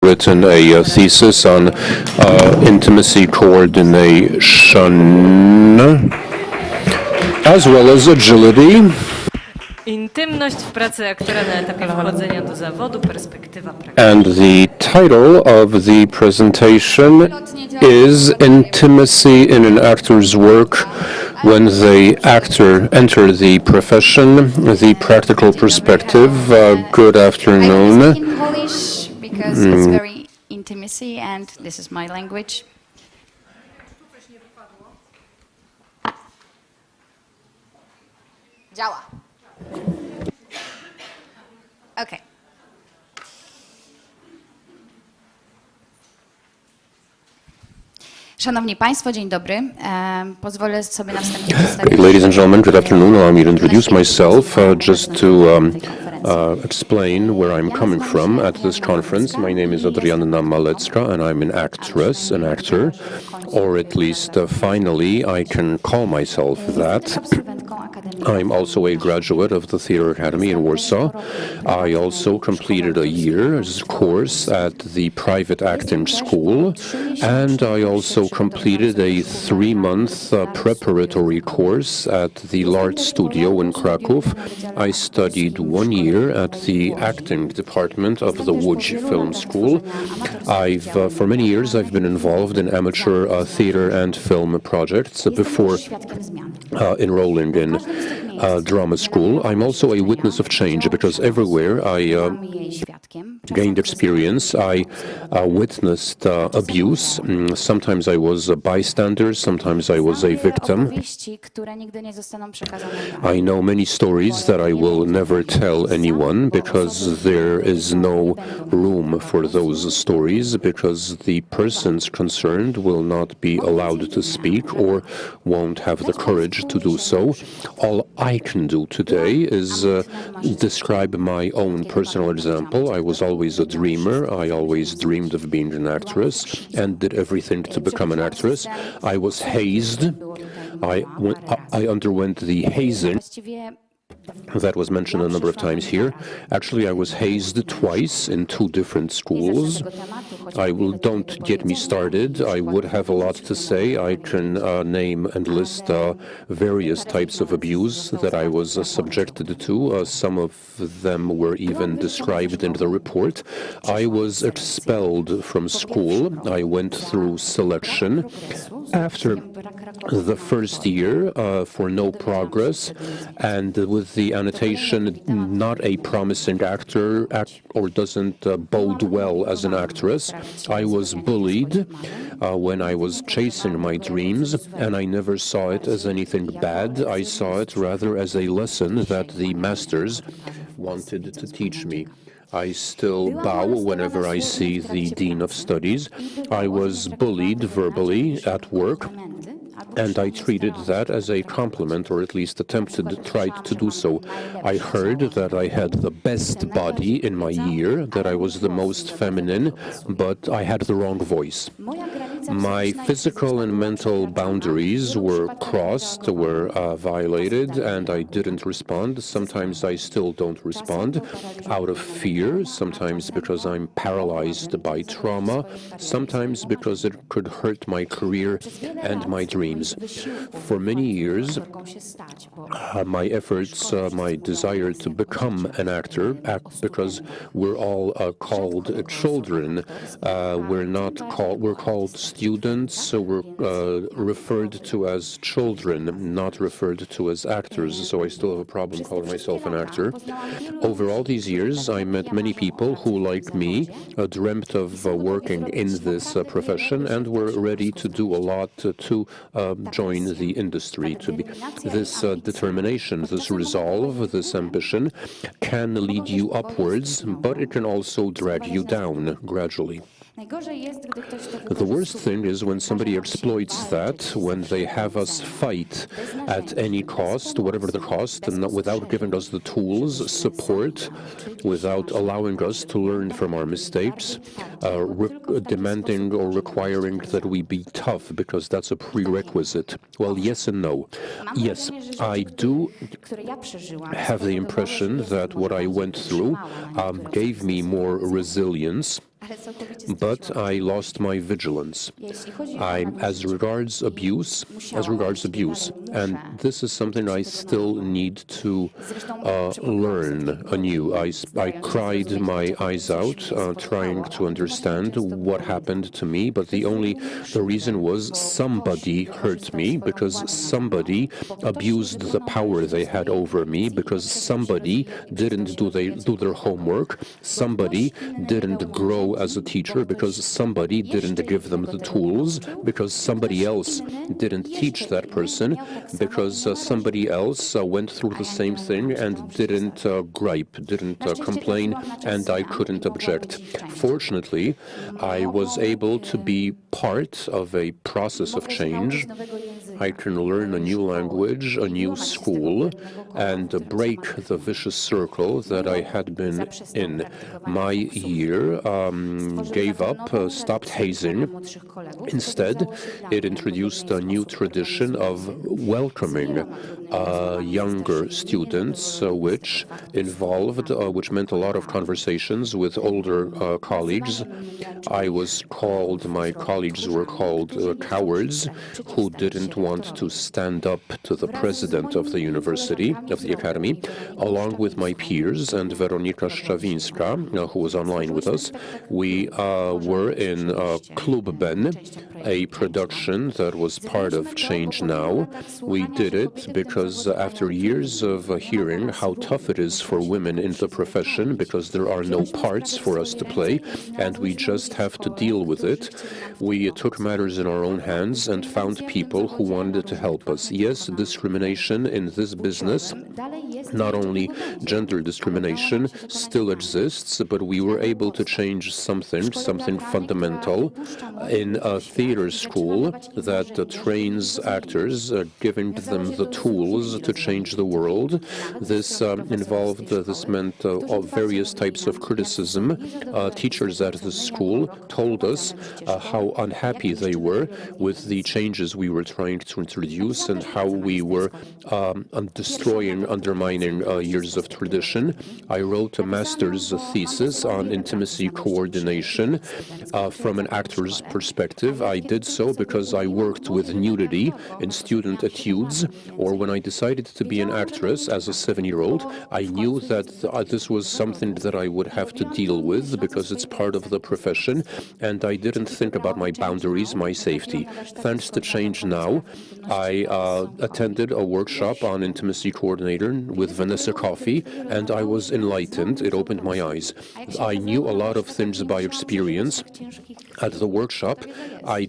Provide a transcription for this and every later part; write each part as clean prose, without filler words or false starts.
written a thesis on intimacy coordination, as well as agility. Intymność w pracy aktora na etapie wchodzenia do zawodu, perspektywa And the title of the presentation is Intimacy in an Actor's Work when the actor enter the profession, the practical perspective. Good afternoon. I speak in Polish because it's very intimacy and this is my language. Działa. Okay. Szanowni Państwo, dzień dobry. Pozwolę sobie na wstępie przedstawić. Ladies and gentlemen, good afternoon. Allow me to introduce myself just to explain where I'm coming from at this conference. My name is Adrianna Malecka, and I'm an actress, an actor, or at least finally I can call myself that. I'm also a graduate of the Theatre Academy in Warsaw. I also completed a year's course at the private acting school, and I also completed a 3-month preparatory course at the LART studio in Kraków. I studied 1 year at the acting department of the Łódź Film School. For many years, I've been involved in amateur theater and film projects before enrolling in drama school. I'm also a witness of change because everywhere I gained experience. I witnessed abuse. Sometimes I was a bystander, sometimes I was a victim. I know many stories that I will never tell anyone because there is no room for those stories because the persons concerned will not be allowed to speak or won't have the courage to do so. All I can do today is describe my own personal example. I was always a dreamer. I always dreamed of being an actress and did everything to become an actress. I was hazed. I underwent the hazing that was mentioned a number of times here. Actually, I was hazed twice in 2 different schools. Don't get me started. I would have a lot to say. I can name and list various types of abuse that I was subjected to. Some of them were even described in the report. I was expelled from school. I went through selection. After the first year, for no progress, and with the annotation, not a promising actor or doesn't bode well as an actress. I was bullied when I was chasing my dreams, and I never saw it as anything bad. I saw it rather as a lesson that the masters wanted to teach me. I still bow whenever I see the Dean of Studies. I was bullied verbally at work, and I treated that as a compliment, or at least tried to do so. I heard that I had the best body in my year, that I was the most feminine, but I had the wrong voice. My physical and mental boundaries were crossed, were violated, and I didn't respond. Sometimes I still don't respond out of fear, sometimes because I'm paralyzed by trauma, sometimes because it could hurt my career and my dreams. For many years, my efforts, my desire to become an actor, because we're all called children, we're called students, so we're referred to as children, not referred to as actors, so I still have a problem calling myself an actor. Over all these years, I met many people who, like me, dreamt of working in this profession and were ready to do a lot to join the industry. This determination, this resolve, this ambition can lead you upwards, but it can also drag you down gradually. The worst thing is when somebody exploits that, when they have us fight at any cost, whatever the cost, and without giving us the tools, support, without allowing us to learn from our mistakes, demanding or requiring that we be tough because that's a prerequisite. Well, yes and no. Yes, I do have the impression that what I went through gave me more resilience. but I lost my vigilance. As regards abuse, and this is something I still need to learn anew. I cried my eyes out, trying to understand what happened to me, but the reason was somebody hurt me, because somebody abused the power they had over me, because somebody didn't do their homework, somebody didn't grow as a teacher, because somebody didn't give them the tools, because somebody else didn't teach that person, because somebody else went through the same thing and didn't gripe, didn't complain, and I couldn't object. Fortunately, I was able to be part of a process of change. I can learn a new language, a new school, and break the vicious circle that I had been in. My year gave up, stopped hazing. Instead, it introduced a new tradition of welcoming younger students, which meant a lot of conversations with older colleagues. My colleagues were called cowards who didn't want to stand up to the president of the university, of the academy, along with my peers and Weronika Szczawińska, who was online with us. We were in Klub Ben, a production that was part of Change Now. We did it because after years of hearing how tough it is for women in the profession, because there are no parts for us to play, and we just have to deal with it, we took matters in our own hands and found people who wanted to help us. Yes, discrimination in this business, not only gender discrimination, still exists, but we were able to change something fundamental in a theater school that trains actors, giving them the tools to change the world. This meant various types of criticism. Teachers at the school told us how unhappy they were with the changes we were trying to introduce and how we were undermining years of tradition. I wrote a master's thesis on intimacy coordination from an actor's perspective. I did so because I worked with nudity in student etudes, or when I decided to be an actress as a 7-year-old, I knew that this was something that I would have to deal with because it's part of the profession, and I didn't think about my boundaries, my safety. Thanks to Change Now, I attended a workshop on intimacy coordinator with Vanessa Coffey, and I was enlightened. It opened my eyes. I knew a lot of things by experience. At the workshop, I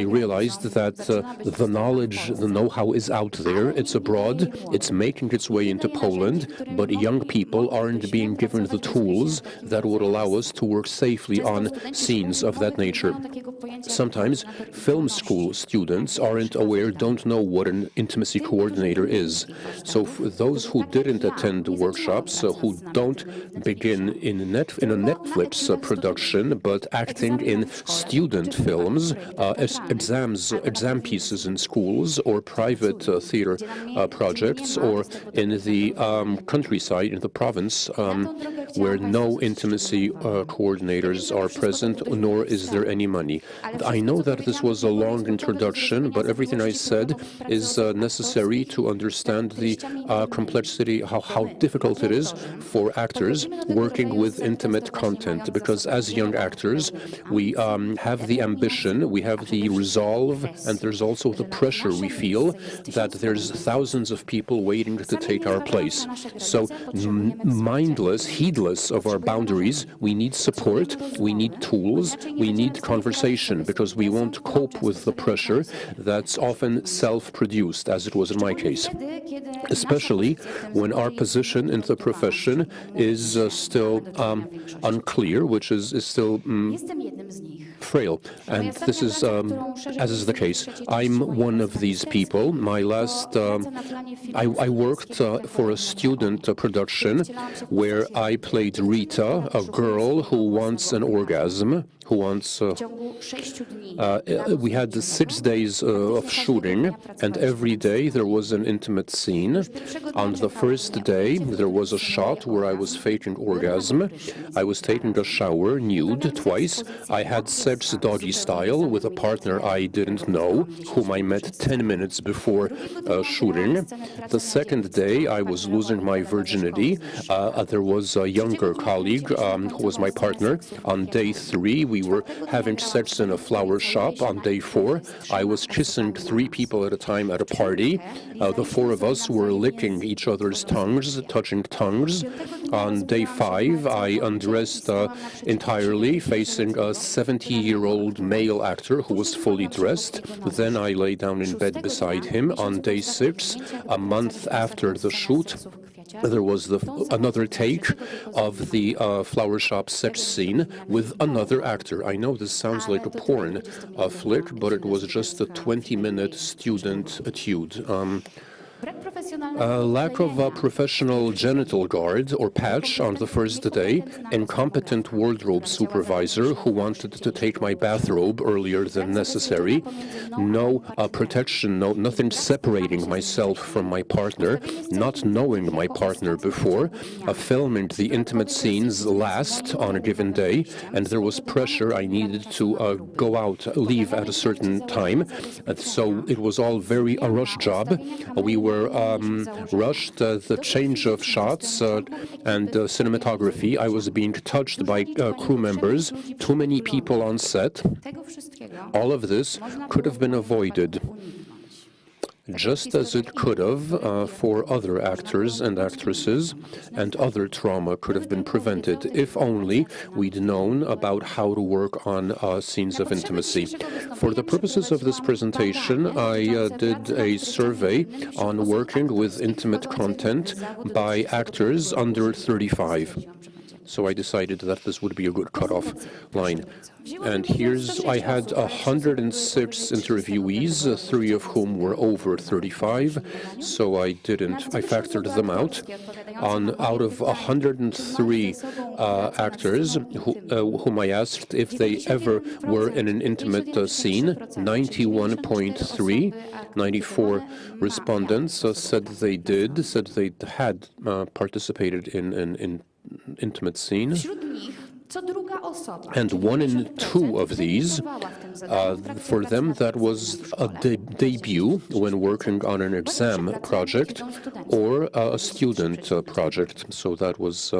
realized that the knowledge, the know-how is out there. It's abroad. It's making its way into Poland, but young people aren't being given the tools that would allow us to work safely on scenes of that nature. Sometimes film school students aren't aware, don't know what an intimacy coordinator is. So for those who didn't attend workshops, who don't begin in a Netflix production, but acting in student films, exam pieces in schools, or private theater projects, or in the countryside, in the province, where no intimacy coordinators are present, nor is there any money. I know that this was a long introduction, but everything I said is necessary to understand the complexity, how difficult it is for actors working with intimate content, because as young actors, we have the ambition, we have the resolve, and there's also the pressure we feel that there's thousands of people waiting to take our place. So mindless, heedless of our boundaries, we need support, we need tools, we need conversation, because we won't cope with the pressure that's often self-produced, as it was in my case. Especially when our position in the profession is still unclear, which is still frail. And this is, as is the case, I'm one of these people. My last, I worked for a student production where I played Rita, a girl who wants an orgasm, who wants... we had 6 days of shooting, and every day there was an intimate scene. On the first day, there was a shot where I was faking orgasm. I was taking a shower, nude, twice. I had sex doggy style with a partner I didn't know, whom I met 10 minutes before shooting. The second day, I was losing my virginity. There was a younger colleague who was my partner. On day 3, we were having sex in a flower shop. On day 4, I was kissing 3 people at a time at a party. The 4 of us were licking each other's tongues, touching tongues. On day 5, I undressed entirely, facing a 70-year-old male actor who was fully dressed. Then I lay down in bed beside him. On day 6, a month after the shoot, there was another take of the flower shop sex scene with another actor. I know this sounds like a porn flick, but it was just a 20-minute student etude. Lack of a professional genital guard or patch on the first day, incompetent wardrobe supervisor who wanted to take my bathrobe earlier than necessary, no protection, nothing separating myself from my partner, not knowing my partner before, filming the intimate scenes last on a given day, and there was pressure. I needed to go out, leave at a certain time, so it was all a rush job. We were rushed, the change of shots and cinematography. I was being touched by crew members, too many people on set. All of this could have been avoided, just as it could have for other actors and actresses, and other trauma could have been prevented if only we'd known about how to work on scenes of intimacy. For the purposes of this presentation, I did a survey on working with intimate content by actors under 35. So I decided that this would be a good cutoff line. And I had 106 interviewees, 3 of whom were over 35, so I factored them out. Out of 103 actors whom I asked if they ever were in an intimate scene, 91.3, 94 respondents said they had participated in an intimate scene. And 1 in 2 of these, for them, that was a debut when working on an exam project or a student project. So that was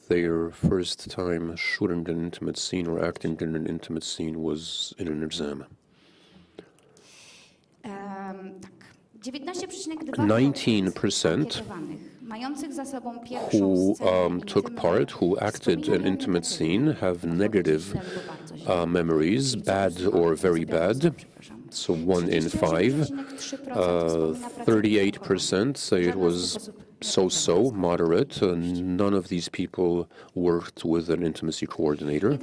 their first time shooting an intimate scene or acting in an intimate scene was in an exam. 19% who took part, who acted an intimate scene, have negative memories, bad or very bad. So 1 in 5. 38% say it was so-so, moderate. None of these people worked with an intimacy coordinator.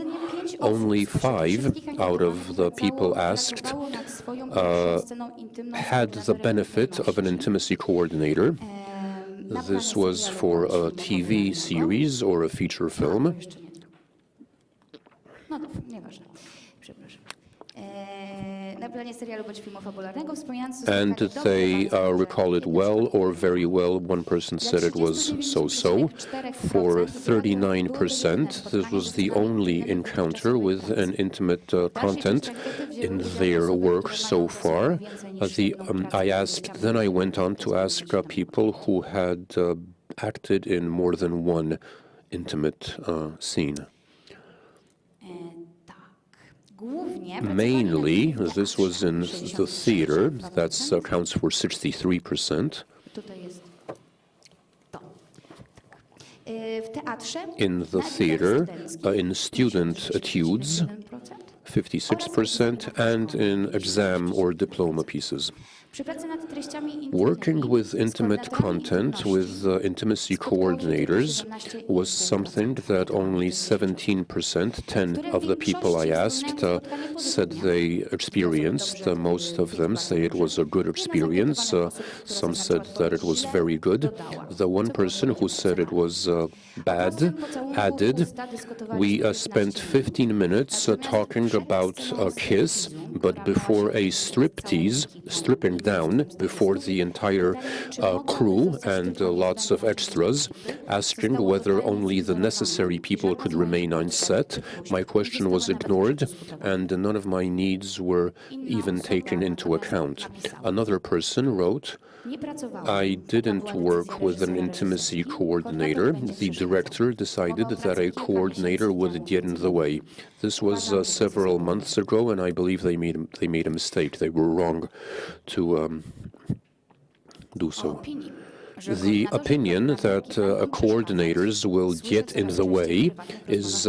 Only 5 out of the people asked had the benefit of an intimacy coordinator. This was for a TV series or a feature film. And they recall it well or very well. One person said it was so-so. For 39%, this was the only encounter with an intimate content in their work so far. Then I went on to ask people who had acted in more than one intimate scene. Mainly, this was in the theater. That accounts for 63%. In the theater, in student etudes, 56%, and in exam or diploma pieces. Working with intimate content with intimacy coordinators was something that only 17%, 10 of the people I asked, said they experienced. Most of them say it was a good experience. Some said that it was very good. The one person who said it was bad added, we spent 15 minutes talking about a kiss, but before a striptease, stripping down before the entire crew and lots of extras, asking whether only the necessary people could remain on set. My question was ignored, and none of my needs were even taken into account. Another person wrote, I didn't work with an intimacy coordinator. The director decided that a coordinator would get in the way. This was several months ago, and I believe they made a mistake. They were wrong to do so. The opinion that coordinators will get in the way is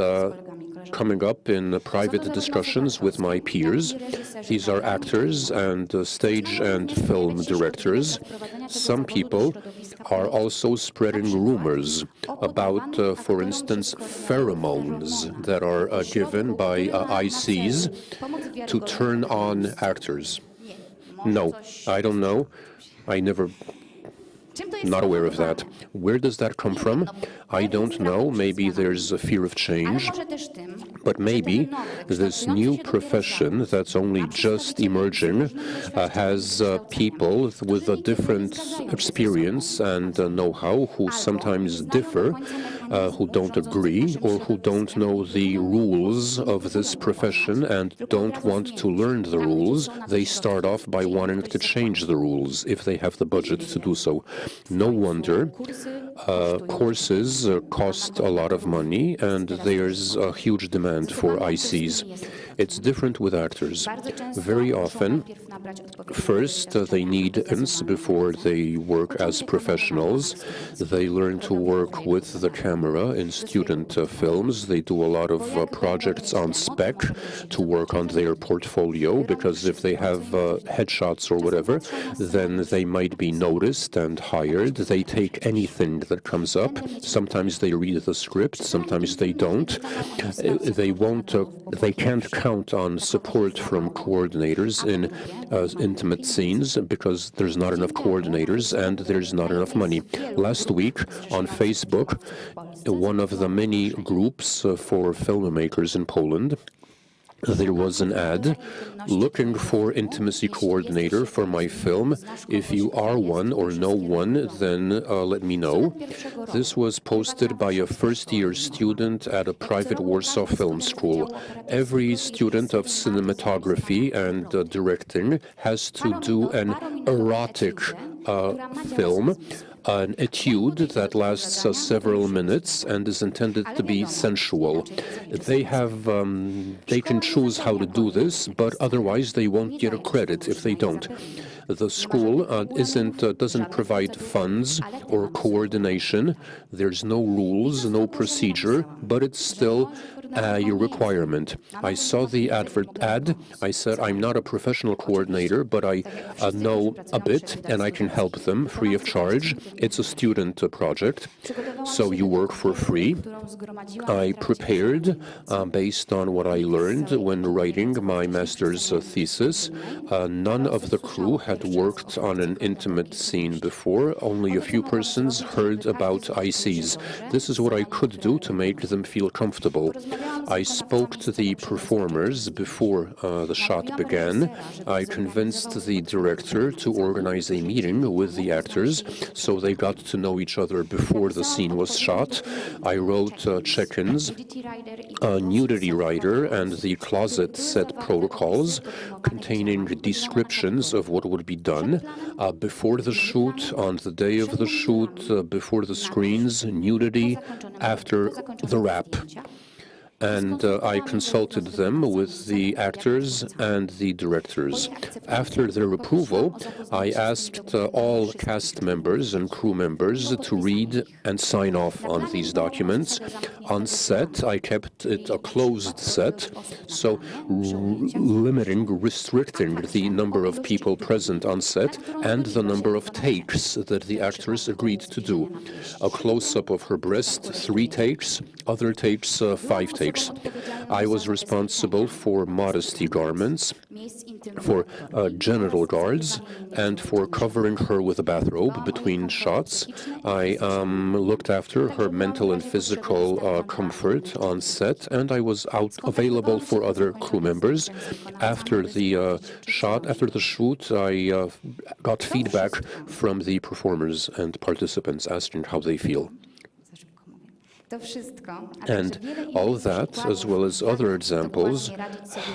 coming up in private discussions with my peers. These are actors and stage and film directors. Some people are also spreading rumors about, for instance, pheromones that are given by ICs to turn on actors. No, I don't know. Not aware of that. Where does that come from? I don't know. Maybe there's a fear of change. But maybe this new profession that's only just emerging has people with a different experience and know-how who sometimes differ, who don't agree, or who don't know the rules of this profession and don't want to learn the rules. They start off by wanting to change the rules if they have the budget to do so. No wonder courses cost a lot of money and there's a huge demand for ICs. It's different with actors. Very often, first they need experience before they work as professionals. They learn to work with the camera in student films. They do a lot of projects on spec to work on their portfolio, because if they have headshots or whatever, then they might be noticed and hired. They take anything that comes up. Sometimes they read the script, sometimes they don't. They can't count on support from coordinators in intimate scenes because there's not enough coordinators and there's not enough money. Last week on Facebook, one of the many groups for filmmakers in Poland, there was an ad looking for intimacy coordinator for my film. If you are one or know one, then let me know. This was posted by a first-year student at a private Warsaw film school. Every student of cinematography and directing has to do an erotic film, an etude that lasts several minutes and is intended to be sensual. They can choose how to do this, but otherwise they won't get a credit if they don't. The school doesn't provide funds or coordination. There's no rules, no procedure, but it's still a requirement. I saw the ad. I said, I'm not a professional coordinator, but I know a bit and I can help them free of charge. It's a student project, so you work for free. I prepared based on what I learned when writing my master's thesis. None of the crew had worked on an intimate scene before. Only a few persons heard about ICs. This is what I could do to make them feel comfortable. I spoke to the performers before the shot began. I convinced the director to organize a meeting with the actors so they got to know each other before the scene was shot. I wrote check-ins, a nudity rider, and the closet set protocols containing descriptions of what would be done before the shoot, on the day of the shoot, before the screens, nudity, after the wrap. and I consulted them with the actors and the directors. After their approval, I asked all cast members and crew members to read and sign off on these documents. On set, I kept it a closed set, so restricting the number of people present on set and the number of takes that the actress agreed to do. A close-up of her breast, 3 takes, other takes, 5 takes. I was responsible for modesty garments, for genital guards, and for covering her with a bathrobe between shots. I looked after her mental and physical comfort on set, and I was available for other crew members. After the shoot, I got feedback from the performers and participants asking how they feel. And all that, as well as other examples,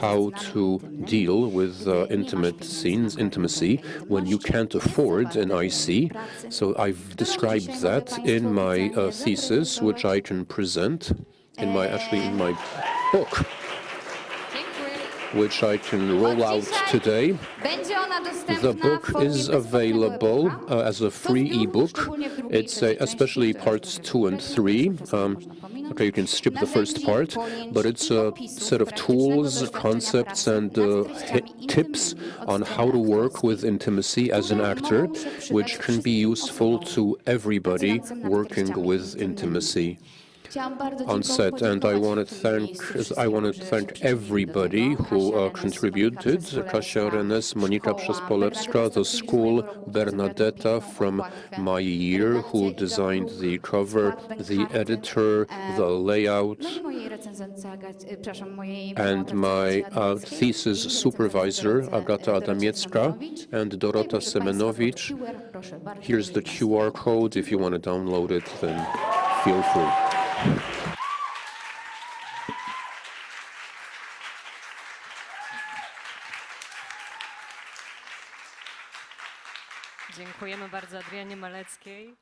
how to deal with intimate scenes, intimacy, when you can't afford an IC. So I've described that in my thesis, which I can present in my book, which I can roll out today. The book is available as a free ebook. It's especially parts 2 and 3. Okay, you can skip the first part, but it's a set of tools, concepts, and tips on how to work with intimacy as an actor, which can be useful to everybody working with intimacy on set. And I want to thank everybody who contributed: Kasia Renes, Monika Przespolewska, the school, Bernadetta from my year, who designed the cover, the editor, the layout, and my thesis supervisor, Agata Adamiecka, and Dorota Semenowicz. Here's the QR code. If you want to download it, then feel free. Dziękujemy bardzo Adrianie Maleckiej.